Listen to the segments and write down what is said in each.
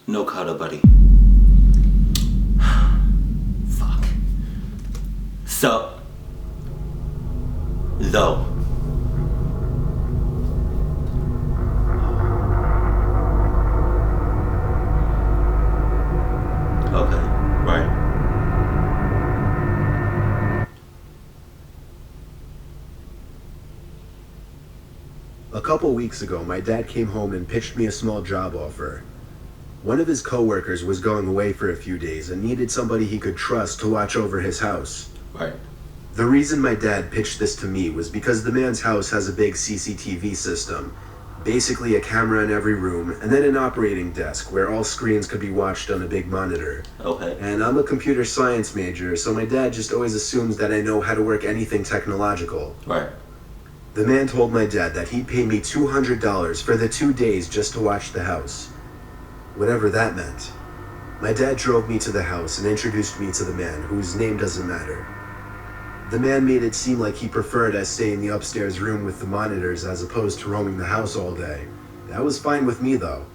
No cuddle, buddy. Fuck. So, though. Okay, right. A couple weeks ago, my dad came home and pitched me a small job offer. One of his coworkers was going away for a few days and needed somebody he could trust to watch over his house. Right. The reason my dad pitched this to me was because the man's house has a big CCTV system, basically a camera in every room, and then an operating desk where all screens could be watched on a big monitor. Okay. And I'm a computer science major, so my dad just always assumes that I know how to work anything technological. Right. The man told my dad that he'd pay me $200 for the 2 days just to watch the house. Whatever that meant. My dad drove me to the house and introduced me to the man, whose name doesn't matter. The man made it seem like he preferred I stay in the upstairs room with the monitors as opposed to roaming the house all day. That was fine with me though.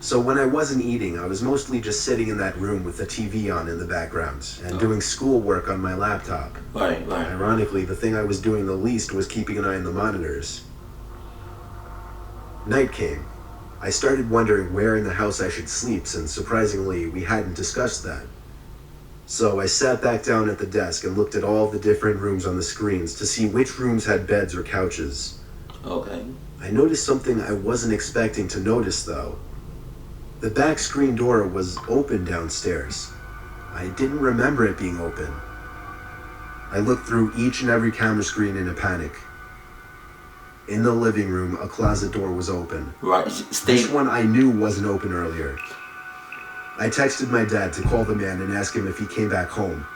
So when I wasn't eating, I was mostly just sitting in that room with the TV on in the background and doing schoolwork on my laptop. Right. Ironically, the thing I was doing the least was keeping an eye on the monitors. Night came. I started wondering where in the house I should sleep, since surprisingly, we hadn't discussed that. So I sat back down at the desk and looked at all the different rooms on the screens to see which rooms had beds or couches. Okay. I noticed something I wasn't expecting to notice though. The back screen door was open downstairs. I didn't remember it being open. I looked through each and every camera screen in a panic. In the living room, a closet door was open. Right. This one I knew wasn't open earlier. I texted my dad to call the man and ask him if he came back home.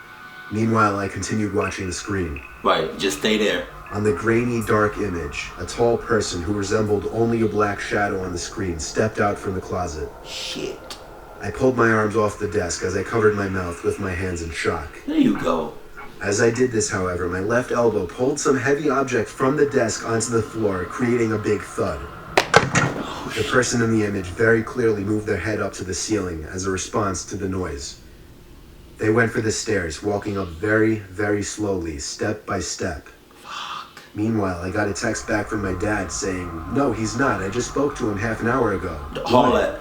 Meanwhile, I continued watching the screen. Right, just stay there. On the grainy, dark image, a tall person who resembled only a black shadow on the screen stepped out from the closet. Shit. I pulled my arms off the desk as I covered my mouth with my hands in shock. There you go. As I did this, however, my left elbow pulled some heavy object from the desk onto the floor, creating a big thud. The person in the image very clearly moved their head up to the ceiling as a response to the noise. They went for the stairs, walking up very, very slowly, step by step. Fuck. Meanwhile, I got a text back from my dad saying, "No, he's not. I just spoke to him half an hour ago." Haul that.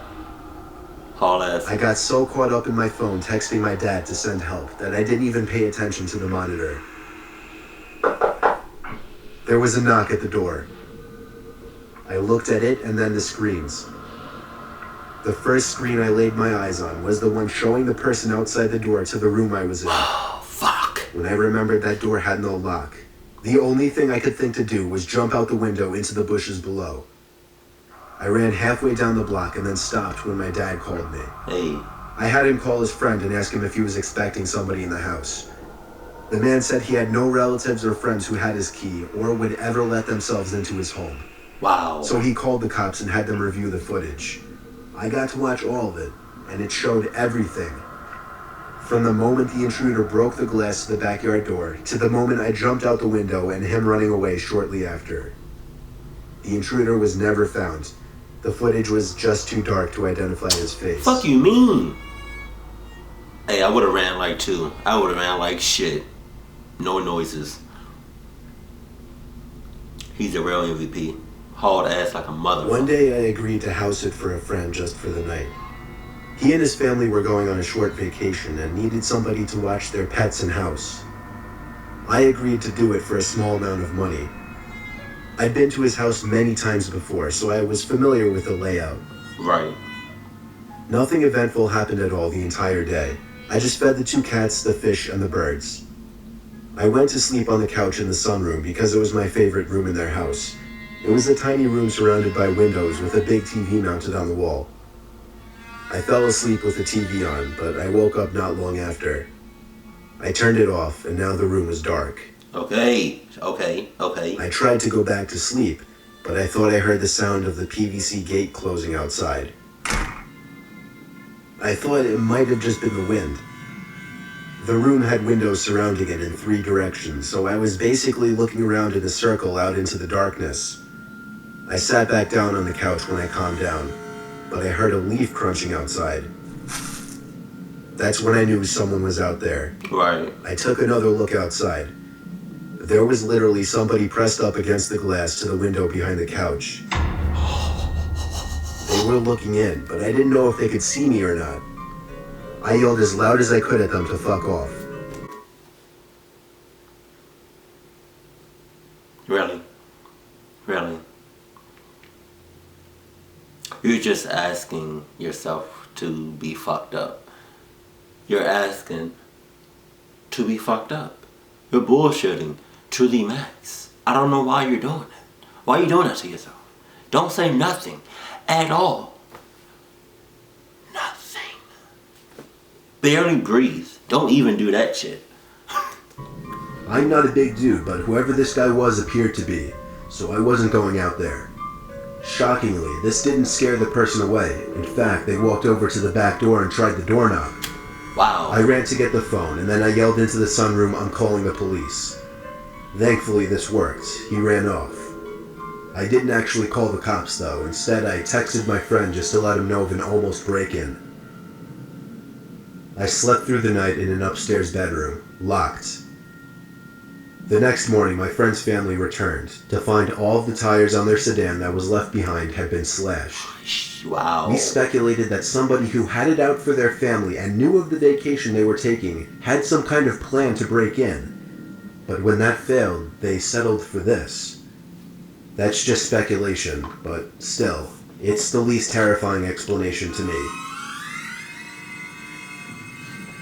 I got so caught up in my phone texting my dad to send help that I didn't even pay attention to the monitor. There was a knock at the door. I looked at it and then the screens. The first screen I laid my eyes on was the one showing the person outside the door to the room I was in. Oh, fuck. When I remembered that door had no lock, the only thing I could think to do was jump out the window into the bushes below. I ran halfway down the block and then stopped when my dad called me. Hey. I had him call his friend and ask him if he was expecting somebody in the house. The man said he had no relatives or friends who had his key or would ever let themselves into his home. Wow. So he called the cops and had them review the footage. I got to watch all of it, and it showed everything. From the moment the intruder broke the glass to the backyard door, to the moment I jumped out the window and him running away shortly after. The intruder was never found. The footage was just too dark to identify his face. Fuck you mean? Hey, I would've ran like two. I would've ran like shit. No noises. He's a real MVP. Hauled ass like a mother. One day I agreed to house it for a friend just for the night. He and his family were going on a short vacation and needed somebody to watch their pets and house. I agreed to do it for a small amount of money. I'd been to his house many times before, so I was familiar with the layout. Right. Nothing eventful happened at all the entire day. I just fed the 2 cats, the fish, and the birds. I went to sleep on the couch in the sunroom because it was my favorite room in their house. It was a tiny room surrounded by windows with a big TV mounted on the wall. I fell asleep with the TV on, but I woke up not long after. I turned it off, and now the room was dark. Okay. I tried to go back to sleep, but I thought I heard the sound of the PVC gate closing outside. I thought it might have just been the wind. The room had windows surrounding it in 3 directions, so I was basically looking around in a circle out into the darkness. I sat back down on the couch when I calmed down. but I heard a leaf crunching outside. That's when I knew someone was out there. Right. I took another look outside. There was literally somebody pressed up against the glass to the window behind the couch. They were looking in, but I didn't know if they could see me or not. I yelled as loud as I could at them to fuck off. Really? Really? You're just asking yourself to be fucked up. You're asking to be fucked up. You're bullshitting to the max. I don't know why you're doing it. Why are you doing that to yourself? Don't say nothing at all. Nothing. Barely breathe. Don't even do that shit. I'm not a big dude, but whoever this guy was appeared to be, so I wasn't going out there. Shockingly, this didn't scare the person away. In fact, they walked over to the back door and tried the doorknob. Wow. I ran to get the phone, and then I yelled into the sunroom, "I'm calling the police." Thankfully, this worked. He ran off. I didn't actually call the cops, though. Instead, I texted my friend just to let him know of an almost break-in. I slept through the night in an upstairs bedroom, locked. The next morning, my friend's family returned to find all of the tires on their sedan that was left behind had been slashed. Wow. We speculated that somebody who had it out for their family and knew of the vacation they were taking had some kind of plan to break in. But when that failed, they settled for this. That's just speculation, but still, it's the least terrifying explanation to me.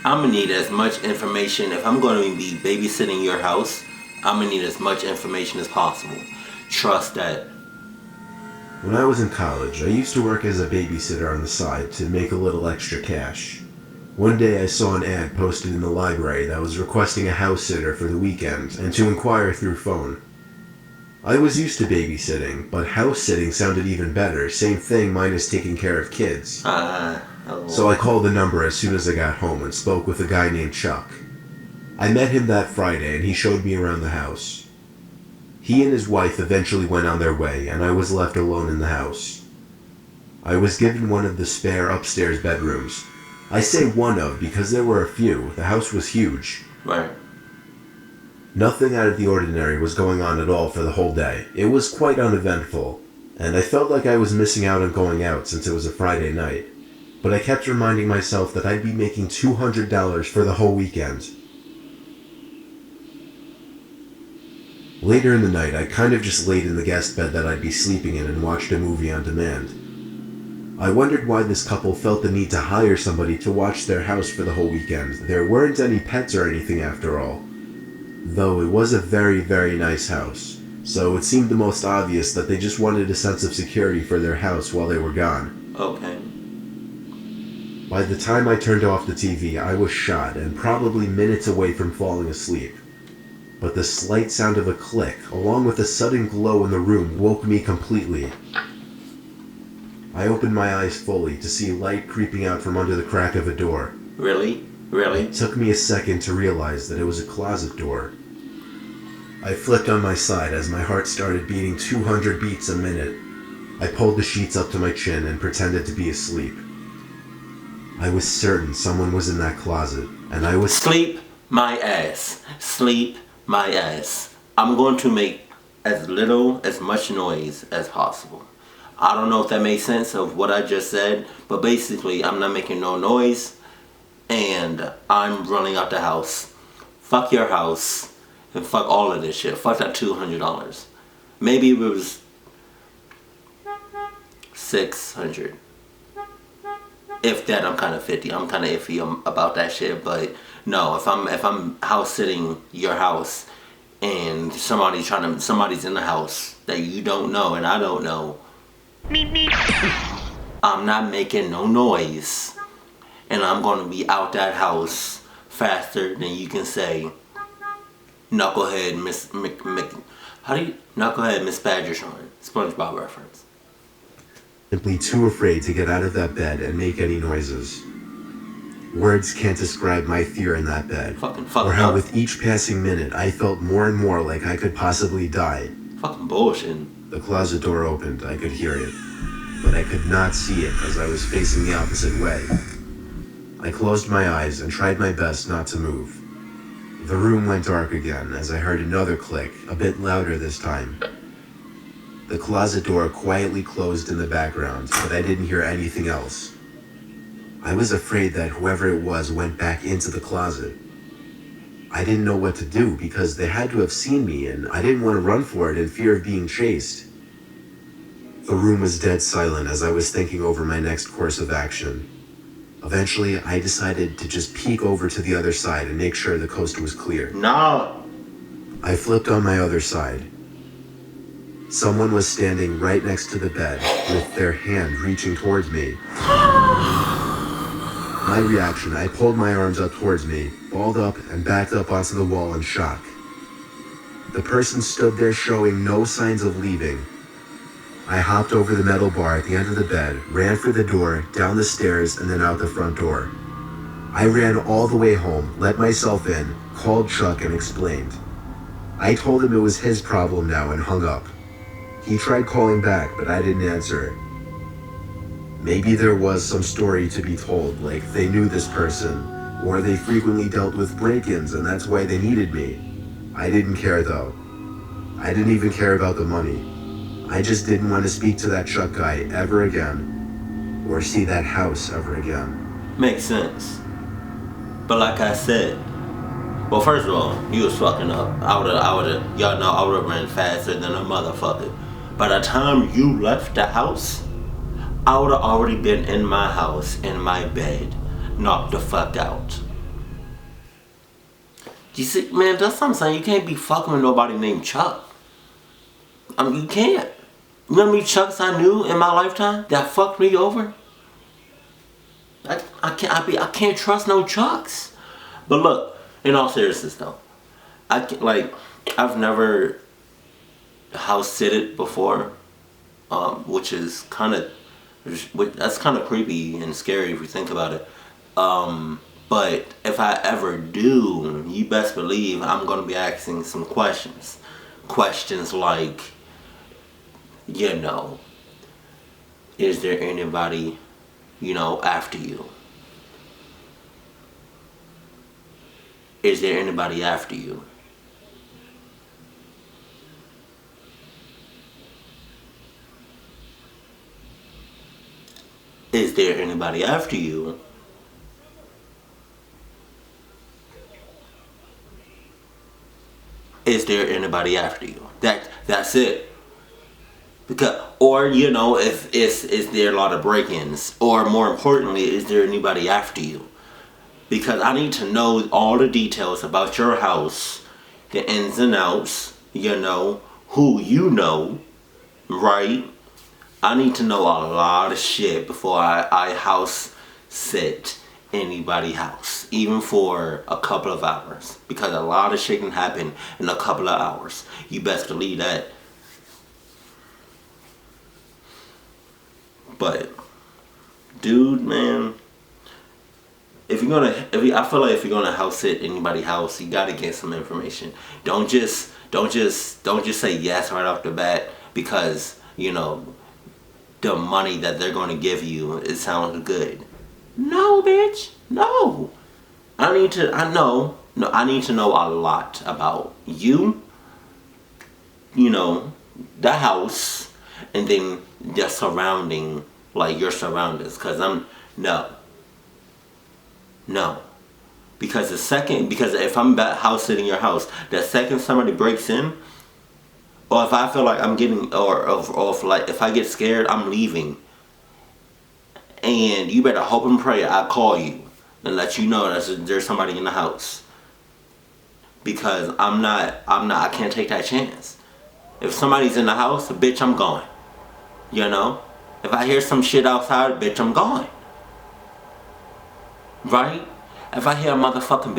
I'm gonna need as much information. If I'm gonna be babysitting your house, I'm gonna need as much information as possible. Trust that. When I was in college, I used to work as a babysitter on the side to make a little extra cash. One day I saw an ad posted in the library that was requesting a house sitter for the weekend and to inquire through phone. I was used to babysitting, but house sitting sounded even better. Same thing minus taking care of kids. So I called the number as soon as I got home and spoke with a guy named Chuck. I met him that Friday and he showed me around the house. He and his wife eventually went on their way and I was left alone in the house. I was given one of the spare upstairs bedrooms. I say one of because there were a few. The house was huge. Right. Nothing out of the ordinary was going on at all for the whole day. It was quite uneventful, and I felt like I was missing out on going out since it was a Friday night. But I kept reminding myself that I'd be making $200 for the whole weekend. Later in the night, I kind of just laid in the guest bed that I'd be sleeping in and watched a movie on demand. I wondered why this couple felt the need to hire somebody to watch their house for the whole weekend. There weren't any pets or anything after all. Though it was a very, very nice house, so it seemed the most obvious that they just wanted a sense of security for their house while they were gone. Okay. By the time I turned off the TV, I was shot and probably minutes away from falling asleep. But the slight sound of a click, along with a sudden glow in the room, woke me completely. I opened my eyes fully to see light creeping out from under the crack of a door. Really? Really? It took me a second to realize that it was a closet door. I flipped on my side as my heart started beating 200 beats a minute. I pulled the sheets up to my chin and pretended to be asleep. I was certain someone was in that closet, and I was— Sleep my ass. Sleep my ass. I'm going to make as much noise as possible. I don't know if that makes sense of what I just said, but basically I'm not making no noise and I'm running out the house. Fuck your house and fuck all of this shit. Fuck that $200. Maybe it was $600. If that, I'm kind of 50. I'm kind of iffy about that shit, but no, if I'm house sitting your house and somebody's in the house that you don't know and I don't know, I'm not making no noise, and I'm gonna be out that house faster than you can say, knucklehead knucklehead Miss Badgershorn. SpongeBob reference. Simply too afraid to get out of that bed and make any noises. Words can't describe my fear in that bed, or how with each passing minute I felt more and more like I could possibly die. Fucking bullshit. The closet door opened. I could hear it. but I could not see it as I was facing the opposite way. I closed my eyes and tried my best not to move. The room went dark again as I heard another click, a bit louder this time. The closet door quietly closed in the background, but I didn't hear anything else. I was afraid that whoever it was went back into the closet. I didn't know what to do because they had to have seen me and I didn't want to run for it in fear of being chased. The room was dead silent as I was thinking over my next course of action. Eventually, I decided to just peek over to the other side and make sure the coast was clear. No. I flipped on my other side. Someone was standing right next to the bed with their hand reaching towards me. My reaction, I pulled my arms up towards me, balled up, and backed up onto the wall in shock. The person stood there showing no signs of leaving. I hopped over the metal bar at the end of the bed, ran for the door, down the stairs, and then out the front door. I ran all the way home, let myself in, called Chuck, and explained. I told him it was his problem now and hung up. He tried calling back, but I didn't answer. Maybe there was some story to be told, like they knew this person, or they frequently dealt with break-ins and that's why they needed me. I didn't care though. I didn't even care about the money. I just didn't want to speak to that Chuck guy ever again, or see that house ever again. Makes sense. But like I said, well, first of all, you was fucking up. Y'all know I would've ran faster than a motherfucker. By the time you left the house, I would have already been in my house, in my bed, knocked the fuck out. You see, man, that's what I'm saying. You can't be fucking with nobody named Chuck. I mean, you can't. You know how many Chucks I knew in my lifetime that fucked me over? I can't trust no Chucks. But look, in all seriousness though, I've never house sitted before, which is that's kind of creepy and scary if you think about it. But if I ever do, you best believe I'm going to be asking some questions. Questions like, is there anybody, after you? Is there anybody after you? Is there anybody after you? Is there anybody after you? That's it. Because, or if is there a lot of break-ins, or more importantly, is there anybody after you? Because I need to know all the details about your house, the ins and outs, who you know, right? I need to know a lot of shit before I house sit anybody's house, even for a couple of hours, because a lot of shit can happen in a couple of hours. You best believe that. But, dude, man, I feel like if you're gonna house sit anybody's house, you gotta get some information. Don't just say yes right off the bat because the money that they're gonna give you, it sounds good. No, bitch, no. I need to know a lot about you, the house, and then the surrounding, like your surroundings, because no. Because if I'm house sitting your house, the second somebody breaks in, or if I feel like I'm getting, or if I get scared, I'm leaving. And you better hope and pray I call you and let you know that there's somebody in the house. Because I can't take that chance. If somebody's in the house, bitch, I'm gone. If I hear some shit outside, bitch, I'm gone. Right? If I hear a motherfucking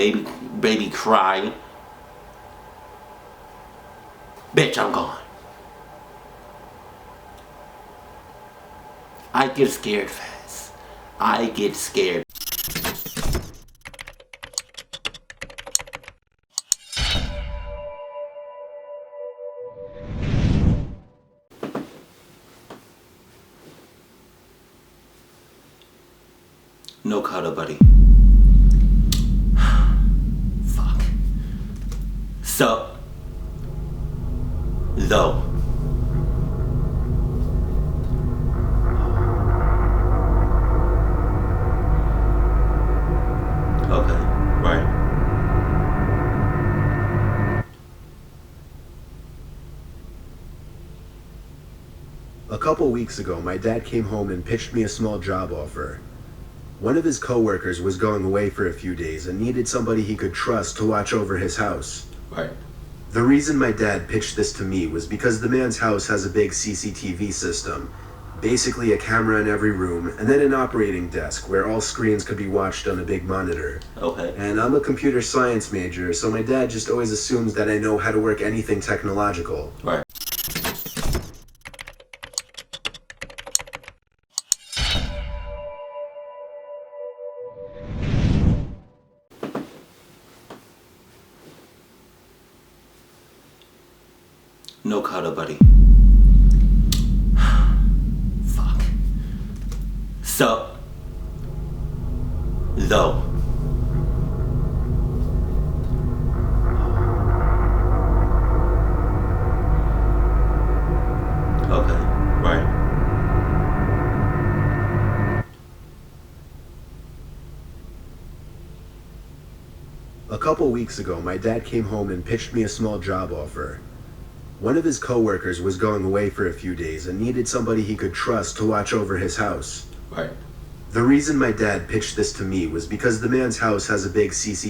baby cry, bitch, I'm gone. I get scared fast. I get scared. No cuddle buddy. Fuck. So, though. Okay, right. A couple weeks ago, my dad came home and pitched me a small job offer. One of his coworkers was going away for a few days and needed somebody he could trust to watch over his house. Right. The reason my dad pitched this to me was because the man's house has a big CCTV system, basically a camera in every room, and then an operating desk where all screens could be watched on a big monitor. Okay. And I'm a computer science major, so my dad just always assumes that I know how to work anything technological. Right. No cuddle buddy. Fuck. So, though. Okay, right. A couple weeks ago, my dad came home and pitched me a small job offer. One of his coworkers was going away for a few days and needed somebody he could trust to watch over his house. Right. The reason my dad pitched this to me was because the man's house has a big CCTV